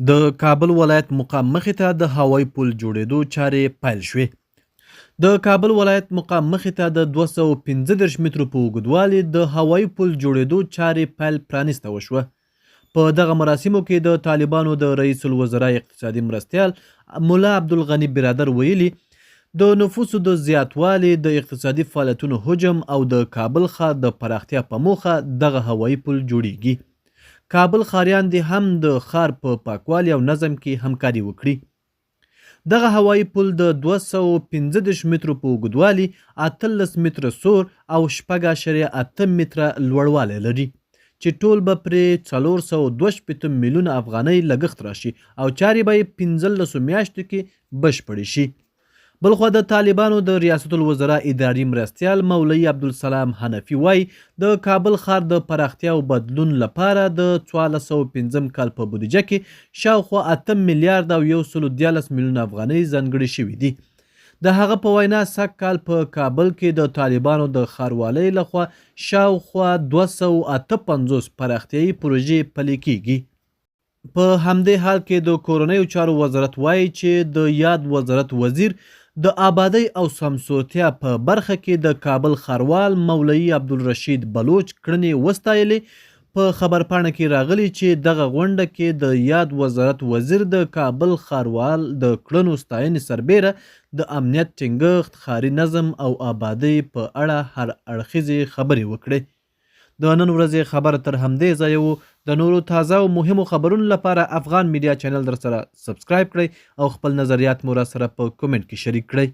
د کابل ولایت مقام مخې ته د هوایي پل جوړېدو چارې پیل شوې. د کابل ولایت مقام مخې ته د 215 مترو په اوږدوالي د هوایي پل جوړېدو چارې پیل پرانیسته وشوه. په دغه مراسمو کې د طالبانو د رئیس الوزرا اقتصادي مرستیال ملا عبدالغني برادر ویلي د نفوسو د زیاتوالي، د اقتصادي فعالیتونو حجم او د کابل ښار د پراختیا په موخه دغه هوایي پل جوړیږي. کابل ښاریان دې هم د ښار په پاکوالي او نظم کې همکاري وکړي. دغه هوایي پل د 215 مترو په اوږدوالي، 18 متره سور او 6.8 متره لوړوالی لري چې ټول به پرې 462 میلیونه افغانۍ لګښت راشي او چارې به یې 15 میاشتو کې بشپړې شي. بلخوا د طالبانو د ریاست الوزرا اداري مرستیال مولوي عبدالسلام حنفي وایي د کابل ښار د پراختیا او بدلون لپاره د 1405 کال په بودیجه کې شاوخوا 8 میلیارد او 113 میلیونه افغانۍ ځانګړې شوي دي. د هغه په وینا سږ کال په کابل کې د طالبانو د ښاروالۍ لخوا شاوخوا 258 پراختیایي پروژې پلي کیږي. په همدې حال کې د کورنیو چارو وزارت وایي چې د یاد وزارت وزیر د آبادۍ او سمسورتیا په برخه کې د کابل ښاروال مولوي عبدالرشید بلوچ کړنې وستایلې. په خبرپاڼه کې راغلي چې دغه غونډه کې د یاد وزارت وزیر د کابل ښاروال د کړنو ستاینې سربیره د امنیت ټینګښت، ښاري نظم او آبادۍ په اړه هر اړخیزې خبرې وکړې. د نن ورځې خبر تر همدې ځایه وو. د نورو تازه او مهمو خبرونو لپاره افغان میډیا چینل در سره سبسکرایب کړئ او خپل نظریات مو را سره په کومنټ کې شریک کړئ.